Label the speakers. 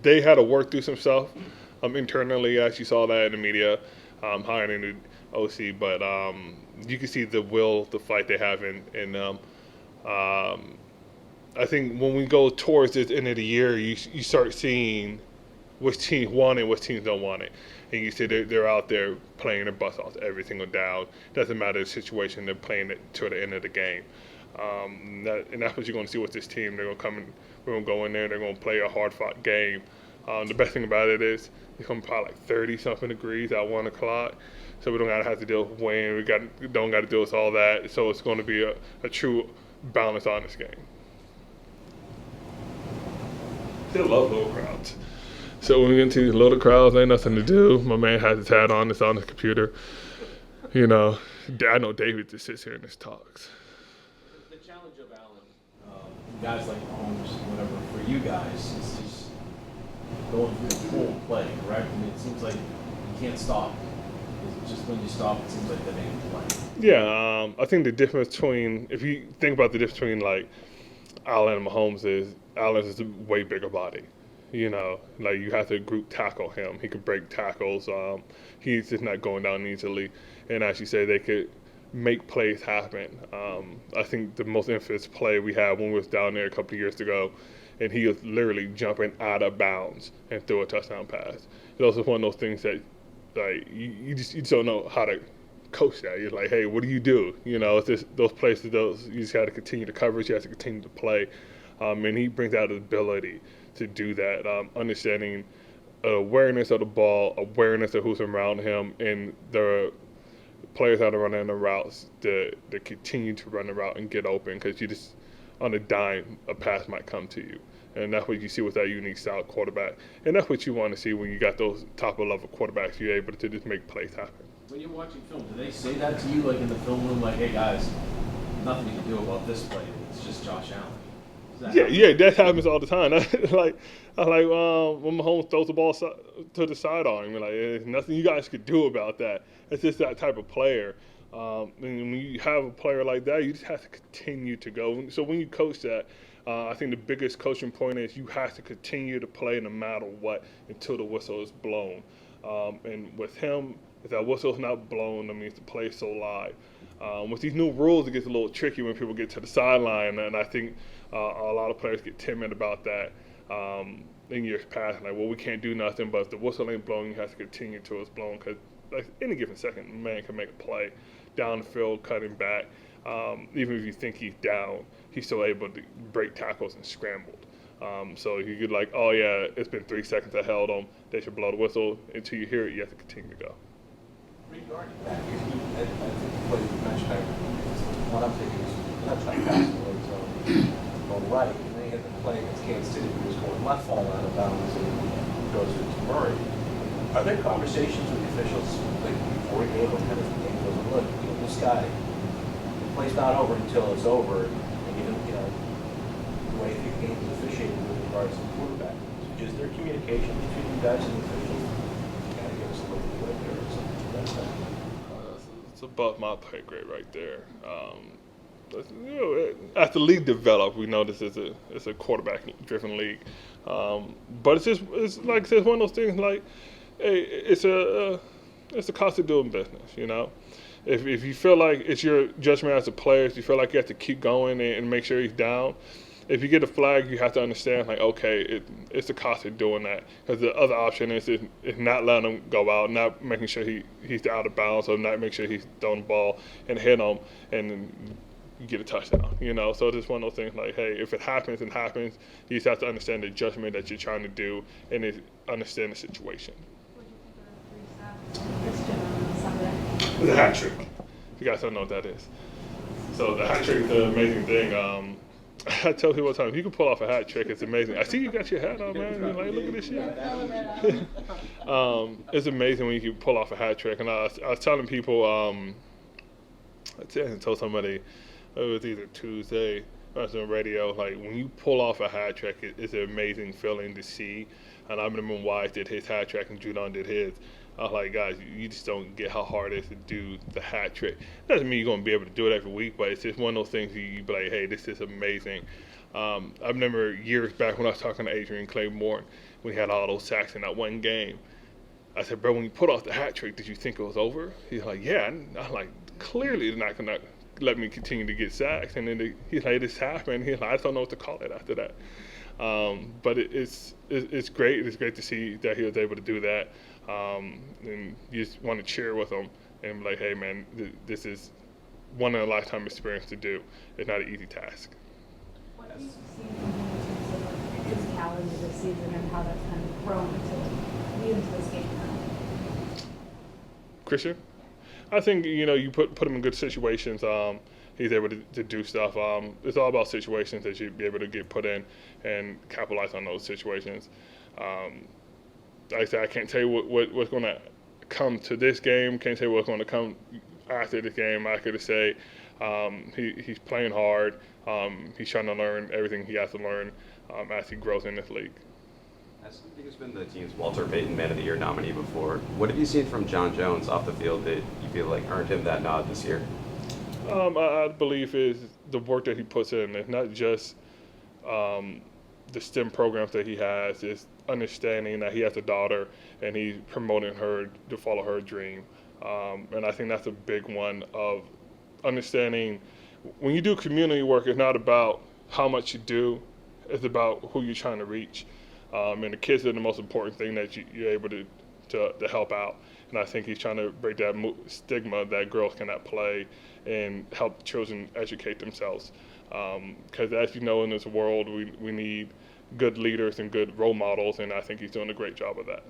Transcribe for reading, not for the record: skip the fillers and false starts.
Speaker 1: they had to work through some stuff internally, as you saw that in the media, hiring a new OC. But you can see the will, the fight they have in them. Um, I think when we go towards the end of the year, you start seeing which teams want it, which teams don't want it. And you see they're out there playing their butts off every single down. Doesn't matter the situation, they're playing it to the end of the game. And that's what you're going to see with this team. They're going to come in, we're going to go in there, they're going to play a hard fought game. The best thing about it is it's going to be probably like 30 something degrees at 1 o'clock. So we don't got to have to deal with wind. Don't got to deal with all that. So it's going to be a true balanced, honest game. Still love little crowds. So when we get into these little crowds, ain't nothing to do. My man has his hat on. It's on his computer. You know, I know David just sits here and just talks.
Speaker 2: The challenge of Allen, guys like Mahomes, whatever, for you guys, is just going through the full play, correct? I mean, it seems like you can't stop. It's just when you stop, it seems like the name play.
Speaker 1: Yeah, I think the difference between, if you think about the difference between like Allen and Mahomes is, Allen is a way bigger body. You know, like you have to group tackle him. He could break tackles. He's just not going down easily. And as you say, they could make plays happen. I think the most infamous play we had when we was down there a couple of years ago, and he was literally jumping out of bounds and threw a touchdown pass. It's also one of those things that like you just don't know how to coach that. You're like, hey, what do? You know, it's just those places. You just got to continue to coverage. You have to continue to play. And he brings out his ability to do that, understanding awareness of the ball, awareness of who's around him, and the players that are running the routes to continue to run the route and get open, because you just, on a dime, a pass might come to you. And that's what you see with that unique style quarterback. And that's what you want to see when you got those top-level quarterbacks. You're able to just make plays happen.
Speaker 2: When you're watching film, do they say that to you, like in the film room, like, hey, guys, nothing you can do about this play. It's just Josh Allen.
Speaker 1: Yeah, that happens all the time. like when Mahomes throws the ball to the sidearm, you're like, there's nothing you guys could do about that. It's just that type of player. And when you have a player like that, you just have to continue to go. So when you coach that, I think the biggest coaching point is you have to continue to play no matter what until the whistle is blown. And with him, if that whistle's not blown, that means the play's so live. With these new rules, it gets a little tricky when people get to the sideline, and I think a lot of players get timid about that in years past. Like, well, we can't do nothing, but if the whistle ain't blowing, you have to continue till it's blown, because like, any given second, man can make a play down the field, cutting back. Even if you think he's down, he's still able to break tackles and scrambled. So you could like, oh yeah, it's been 3 seconds I held him. They should blow the whistle. Until you hear it, you have to continue to go.
Speaker 3: Regarding that, I think the play you mentioned, what I'm thinking is touchdown pass in the red zone, going right, and then he had the play against Kansas City, who was going left, falling out of bounds, and goes to Murray. Are there conversations with the officials, like before a game, or kind of the game goes, look, this guy, the play's not over until it's over, and the way the game is officiated with regards to the quarterback. So is there communication between you guys and the officials? You gotta give us a little bit there or something.
Speaker 1: It's above my pay grade right there. As the league develops, we know this is a quarterback-driven league, but it's like I said, it's one of those things like, hey, it's a cost of doing business. You know, if you feel like it's your judgment as a player, if you feel like you have to keep going and make sure he's down. If you get a flag, you have to understand, like, okay, it's the cost of doing that. Because the other option is not letting him go out, not making sure he's out of bounds, or not make sure he's throwing the ball and hit him, and you get a touchdown. You know, so it's just one of those things like, hey, if it happens, it happens. You just have to understand the judgment that you're trying to do and understand the situation.
Speaker 4: What do you think of Christian on Sunday?
Speaker 1: The hat trick. You guys don't know what that is. So the hat trick is the amazing thing. I tell people all the time, if you can pull off a hat trick, it's amazing. I see you got your hat on, man. You're like, look at this shit. It's amazing when you can pull off a hat trick. And I was telling people, I told somebody, it was either Tuesday, I was on the radio, like when you pull off a hat trick, it's an amazing feeling to see. And I remember when Wise did his hat trick and Judon did his. I was like, guys, you just don't get how hard it is to do the hat trick. Doesn't mean you're going to be able to do it every week, but it's just one of those things you be like, hey, this is amazing. I remember years back when I was talking to Adrian Claymore when he had all those sacks in that one game. I said, bro, when you put off the hat trick, did you think it was over? He's like, yeah. And I'm like, clearly they're not going to let me continue to get sacks. And then he's like, this happened. He's like, I just don't know what to call it after that. But it's great. It's great to see that he was able to do that. And you just want to cheer with him and be like, hey, man, this is one in a lifetime experience to do. It's not an easy task.
Speaker 4: What have you seen from him in terms of like physicality this season and how that's kind of grown to lead into this game now?
Speaker 1: Christian? I think, you put him in good situations. He's able to do stuff. It's all about situations that you'd be able to get put in and capitalize on those situations. Like I said, I can't tell you what's going to come to this game. Can't tell you what's going to come after this game. I could say he's playing hard. He's trying to learn everything he has to learn as he grows in this league.
Speaker 5: As somebody who's been the team's Walter Payton Man of the Year nominee before, what have you seen from John Jones off the field that you feel like earned him that nod this year?
Speaker 1: I believe is the work that he puts in. It's not just the STEM programs that he has. It's understanding that he has a daughter and he's promoting her to follow her dream. And I think that's a big one of understanding when you do community work, it's not about how much you do, it's about who you're trying to reach. And the kids are the most important thing that you're able to help out. And I think he's trying to break that stigma that girls cannot play and help children educate themselves. Because as you know, in this world, we need good leaders and good role models, and I think he's doing a great job of that.